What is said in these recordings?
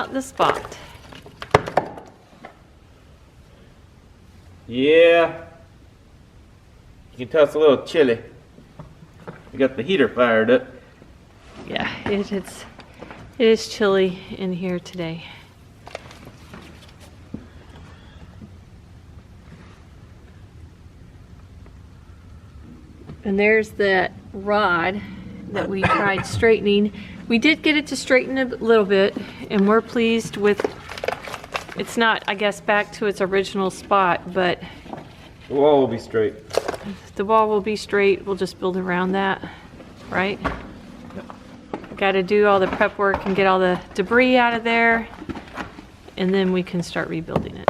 out the spot. Yeah. You can tell it's a little chilly. We got the heater fired up. Yeah, it is chilly in here today. And there's that rod that we tried straightening. We did get it to straighten a little bit, and we're pleased with, it's not, I guess, back to its original spot, but The wall will be straight. the wall will be straight. We'll just build around that, right? Got to do all the prep work and get all the debris out of there, and then we can start rebuilding it.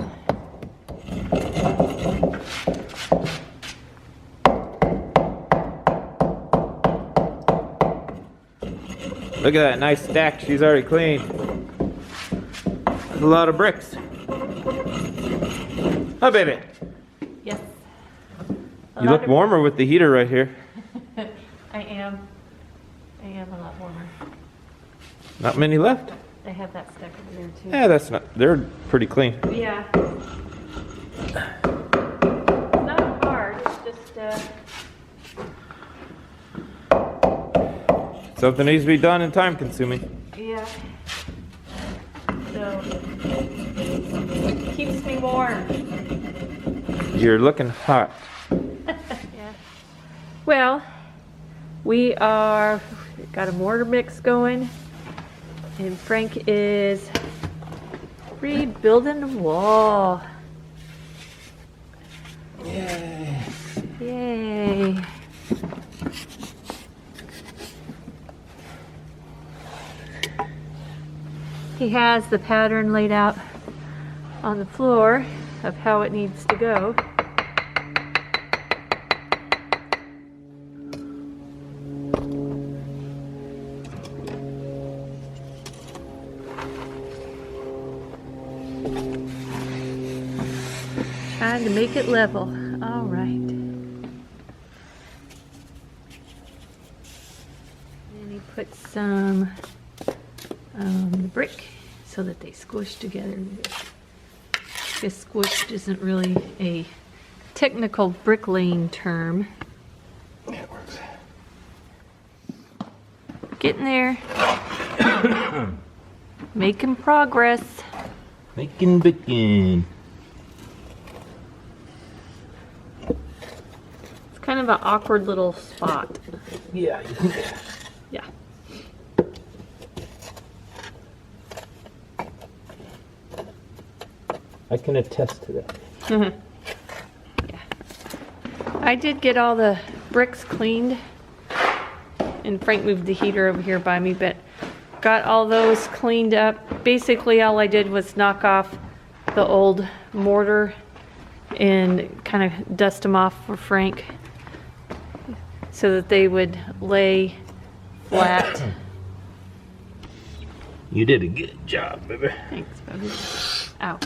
Look at that nice stack she's already cleaned. That's a lot of bricks. Hi, baby. Yes. You look warmer with the heater right here. I am a lot warmer. Not many left. I have that stuck over there too. Yeah, that's not, they're pretty clean. Yeah. It's not hard, it's just Something needs to be done and time consuming. yeah. So keeps me warm. You're looking hot. Yeah. Well, we got a mortar mix going, and Frank is rebuilding the wall. Yay. Yay. He has the pattern laid out on the floor of how it needs to go. Trying to make it level. All right. And he put some the brick so that they squish together. I guess squished isn't really a technical bricklaying term. That works. Getting there. Making progress. Making bacon. It's kind of an awkward little spot. Yeah. Yeah. I can attest to that. Yeah. I did get all the bricks cleaned, and Frank moved the heater over here by me, but got all those cleaned up. Basically all I did was knock off the old mortar and kind of dust them off for Frank so that they would lay flat. You did a good job, baby. Thanks, baby. Ow.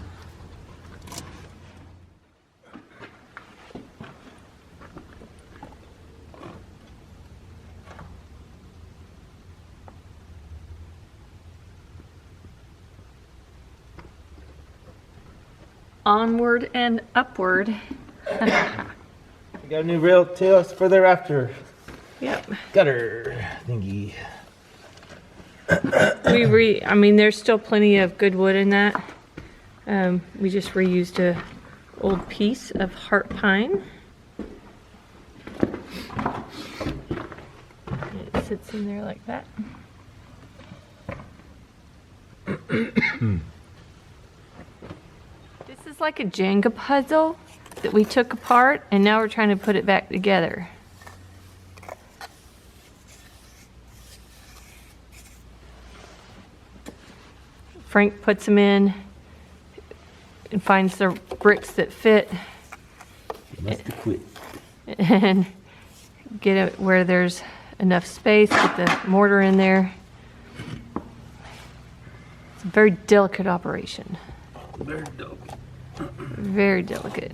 Onward and upward. We got a new rail to us for thereafter. Yep. Gutter thingy. I mean, there's still plenty of good wood in that. We just reused a old piece of heart pine. It sits in there like that. This is like a Jenga puzzle that we took apart, and now we're trying to put it back together. Frank puts them in and finds the bricks that fit. You must have quit. And get it where there's enough space, get the mortar in there. It's a very delicate operation. Very dope. Very delicate.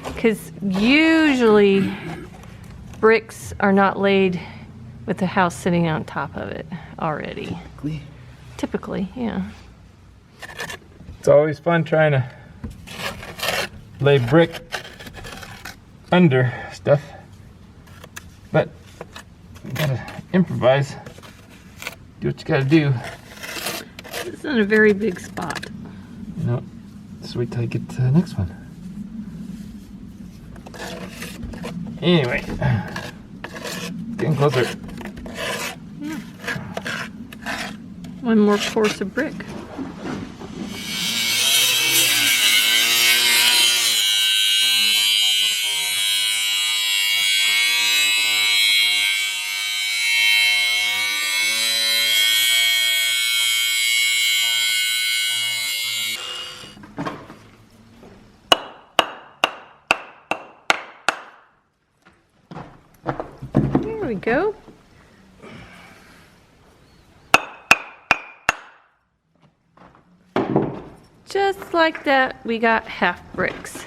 Because usually bricks are not laid with the house sitting on top of it already. Typically. Typically, yeah. It's always fun trying to lay brick under stuff, but you gotta improvise. Do what you gotta do. This isn't a very big spot. No, just wait till I get to the next one. Anyway, getting closer. One more course of brick. There we go. Just like that, we got half bricks.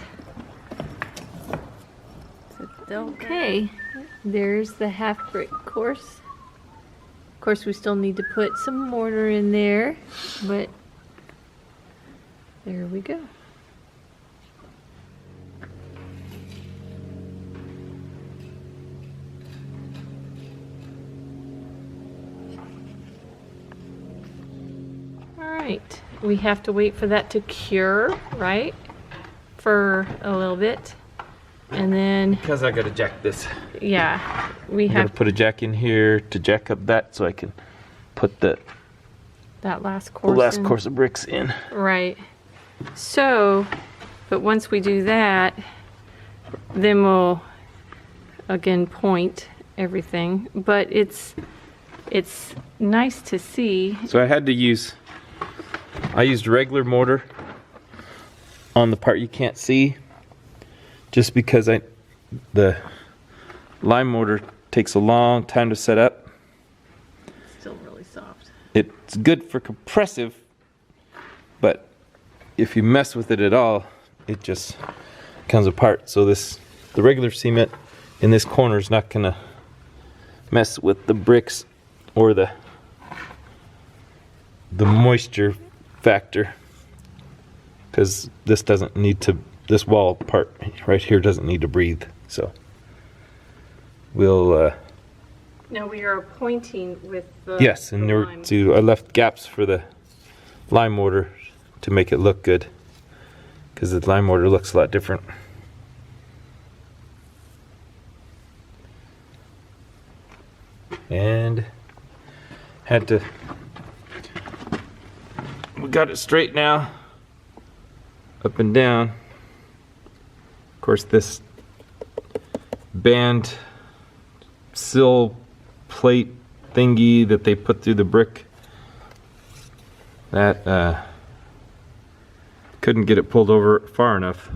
Okay, there's the half brick course. Of course, we still need to put some mortar in there, but there we go. Right, we have to wait for that to cure, right? For a little bit. And then, Because I gotta jack this. yeah, we I gotta have put a jack in here to jack up that so I can put the that last course last in. course of bricks in. Right. So, but once we do that, then we'll again point everything. But it's nice to see. So I used regular mortar on the part you can't see, just because the lime mortar takes a long time to set up. Still really soft. It's good for compressive, but if you mess with it at all, it just comes apart. So the regular cement in this corner is not gonna mess with the bricks or the moisture factor, because this wall part right here doesn't need to breathe. So we'll Now we are pointing with the yes, and lime. I left gaps for the lime mortar to make it look good, because the lime mortar looks a lot different. And we got it straight now, up and down. Of course, this band sill plate thingy that they put through the brick, that couldn't get it pulled over far enough.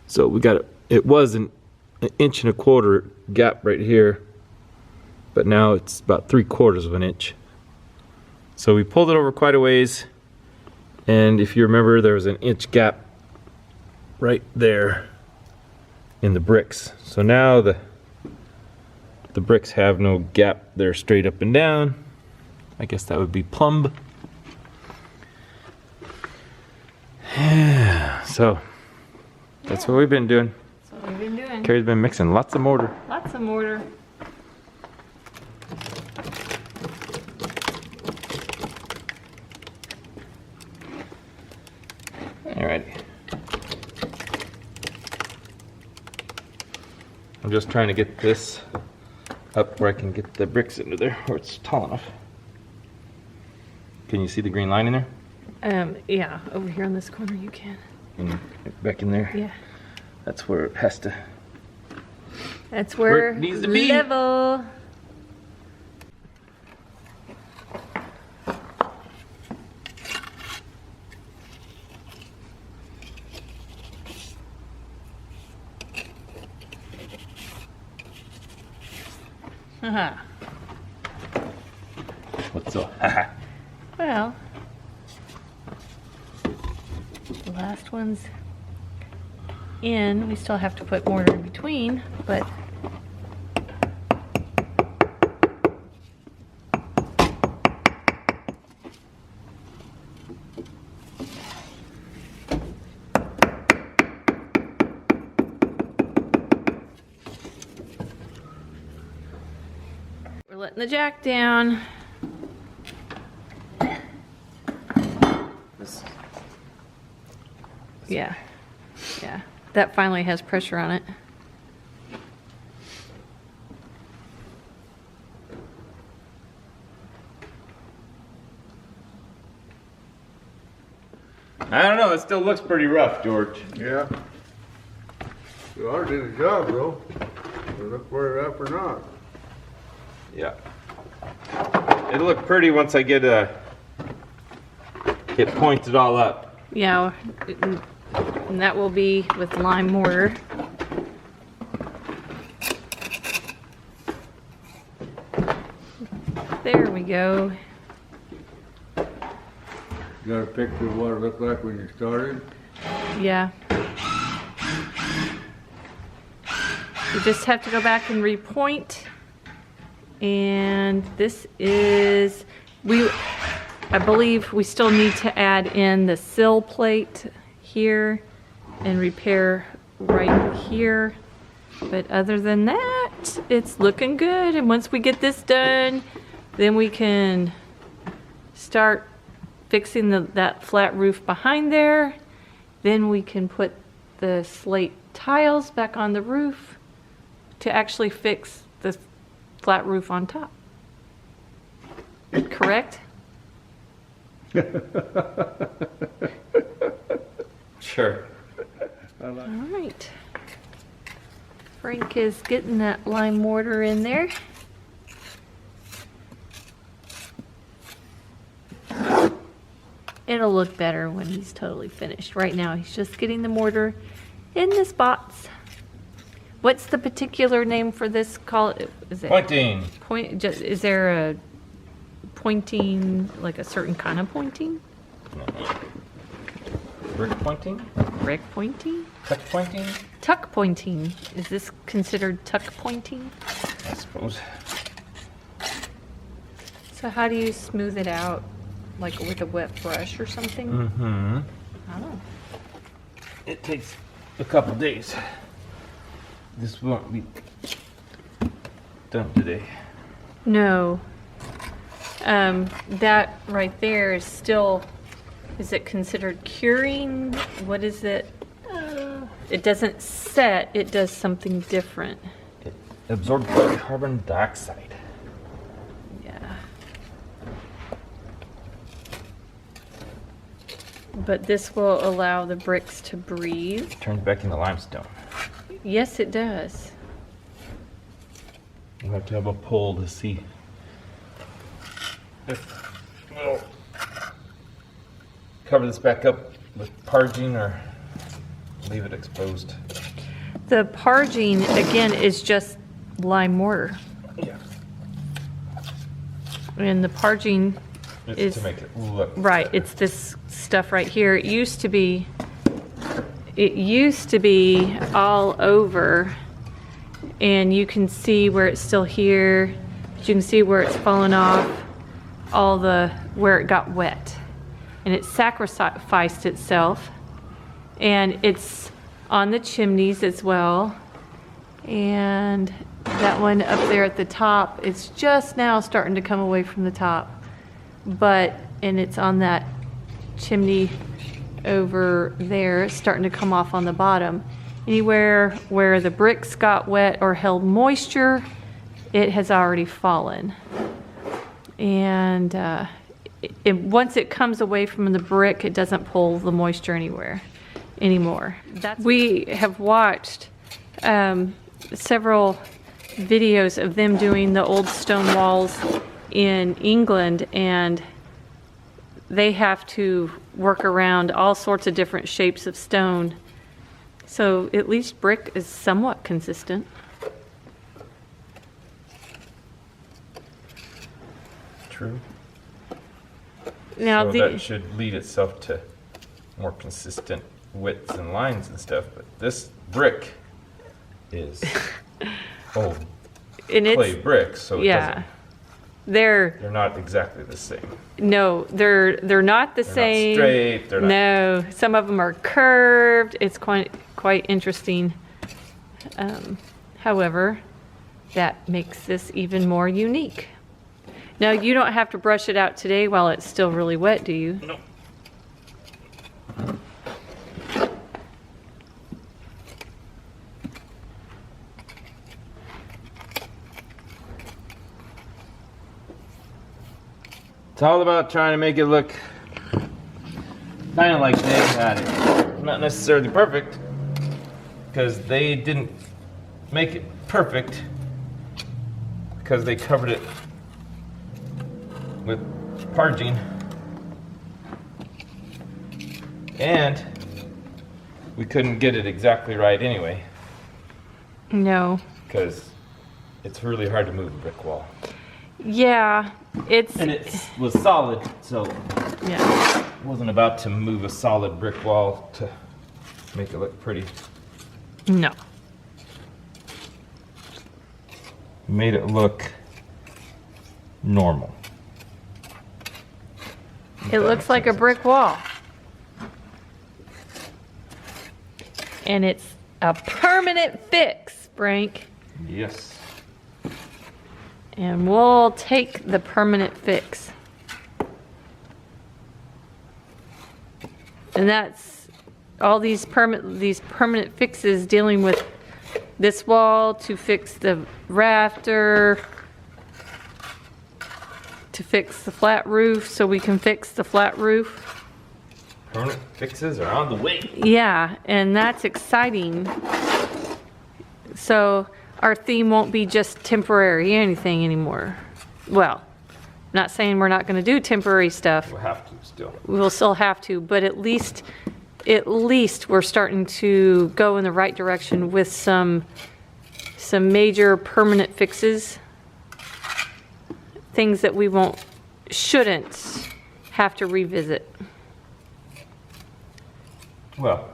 So we got it was an 1.25 inch gap right here, but now it's about 3/4 of an inch. So we pulled it over quite a ways, and if you remember, there was an inch gap right there in the bricks. So now the bricks have no gap, they're straight up and down. I guess that would be plumb. Yeah, so that's what we've been doing. That's what we've been doing. Carrie's been mixing lots of mortar. Lots of mortar. Alrighty. I'm just trying to get this up where I can get the bricks into there, where it's tall enough. Can you see the green line in there? Yeah, over here in this corner you can. And back in there? Yeah. That's where it has to. That's where it needs to be. Level. Haha. What's so? Haha. Well, the last one's in. We still have to put mortar in between, but the jack down. Yeah, yeah, that finally has pressure on it. I don't know, it still looks pretty rough, George. Yeah. You ought to do the job though. Look where it up or not. Yeah. It'll look pretty once I get it pointed all up. Yeah, and that will be with lime mortar. There we go. You got a picture of what it looked like when you started? Yeah. You just have to go back and repoint. And this is, I believe we still need to add in the sill plate here and repair right here. But other than that, it's looking good. And once we get this done, then we can start fixing that flat roof behind there. Then we can put the slate tiles back on the roof to actually fix the flat roof on top. Correct? Sure. All right. Frank is getting that lime mortar in there. It'll look better when he's totally finished. Right now, he's just getting the mortar in the spots. What's the particular name for this? Is it Pointing. Is there a pointing, like a certain kind of pointing? Brick pointing? Brick pointing? Tuck pointing? Tuck pointing. Is this considered tuck pointing? I suppose. So how do you smooth it out? Like with a wet brush or something? Mm-hmm. Oh. It takes a couple days. This won't be done today. No. That right there is still, is it considered curing? What is it? It doesn't set, it does something different. It absorbs carbon dioxide. Yeah. But this will allow the bricks to breathe. Turns back into limestone. Yes, it does. We'll have to have a pull to see if we'll cover this back up with parging or leave it exposed. The parging, again, is just lime mortar. Yeah. And the parging It's is to make it look right. better. It's this stuff right here. It used to be all over, and you can see where it's still here, but you can see where it's fallen off, where it got wet, and it sacrificed itself, and it's on the chimneys as well, and that one up there at the top, it's just now starting to come away from the top, and it's on that chimney over there, it's starting to come off on the bottom. Anywhere where the bricks got wet or held moisture, it has already fallen. And once it comes away from the brick, it doesn't pull the moisture anymore. We have watched several videos of them doing the old stone walls in England, and they have to work around all sorts of different shapes of stone. So at least brick is somewhat consistent. True. Now So that should lead itself to more consistent widths and lines and stuff, but this brick is old and clay it's, brick, so it yeah, they're not exactly the same. no, they're not the They're same. not straight. They're not. No, some of them are curved. It's quite interesting. However, that makes this even more unique. Now, you don't have to brush it out today while it's still really wet, do you? No. It's all about trying to make it look kind of like they had it. Not necessarily perfect, because they didn't make it perfect because they covered it with parging. And we couldn't get it exactly right anyway, No. because it's really hard to move a brick wall. Yeah, it's... And it was solid, so Yeah. wasn't about to move a solid brick wall to make it look pretty. No. Made it look normal. It looks like a brick wall. And it's a permanent fix, Frank. Yes. And we'll take the permanent fix. And that's all these permanent fixes dealing with this wall, to fix the rafter, to fix the flat roof so we can fix the flat roof. Permanent fixes are on the way. Yeah, and that's exciting. So our theme won't be just temporary anything anymore. Well, not saying we're not going to do temporary stuff. We'll have to still. We'll still have to, but at least we're starting to go in the right direction with some major permanent fixes. Things that we shouldn't have to revisit. Well,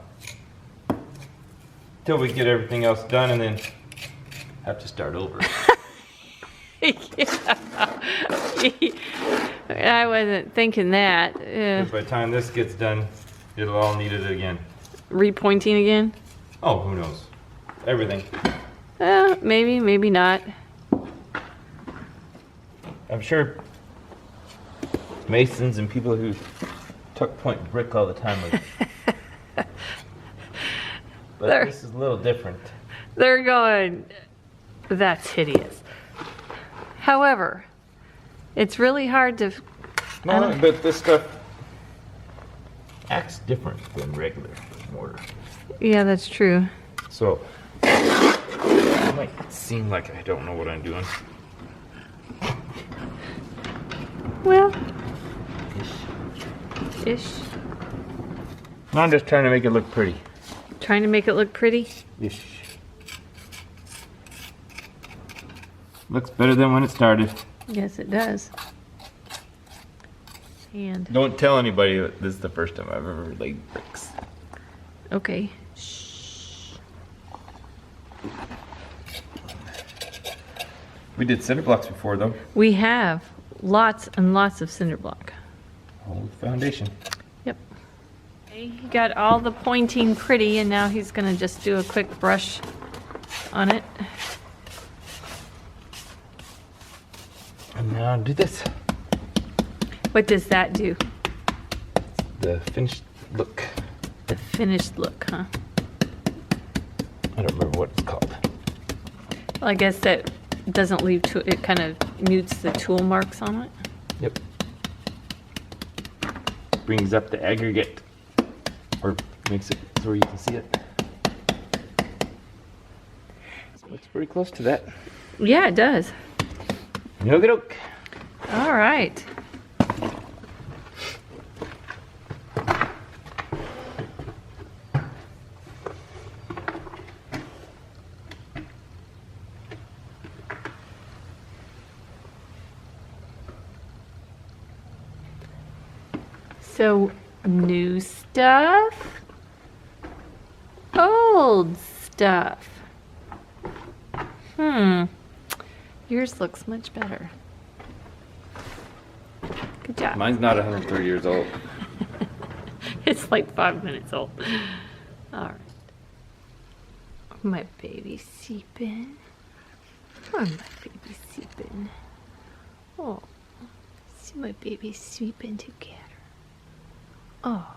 till we get everything else done and then have to start over. Yeah. I wasn't thinking that. 'Cause by the time this gets done, it'll all need it again. Repointing again? Oh, who knows? Everything. Maybe, maybe not. I'm sure masons and people who tuck point brick all the time would. But this is a little different. They're going, that's hideous. However, it's really hard to... No, but this stuff acts different than regular mortar. Yeah, that's true. So, it might seem like I don't know what I'm doing. Well, ish. I'm just trying to make it look pretty. Trying to make it look pretty? Ish. Looks better than when it started. Yes, it does. And, Don't tell anybody that this is the first time I've ever laid bricks. okay. Shh. We did cinder blocks before though. We have lots and lots of cinder block. Whole foundation. Yep. Okay, he got all the pointing pretty, and now he's gonna just do a quick brush on it. And now do this. What does that do? The finished look. The finished look, huh? I don't remember what it's called. Well, I guess that doesn't leave, it kind of mutes the tool marks on it. Yep. Brings up the aggregate, or makes it so you can see it. So it's pretty close to that. Yeah, it does. Okie-doke. All right. So, new stuff, old stuff. Yours looks much better. Good job. Mine's not 130 years old. It's like 5 minutes old. All right. My baby sleeping. Oh, my baby sleeping. Oh. See my babies sleeping together. Oh.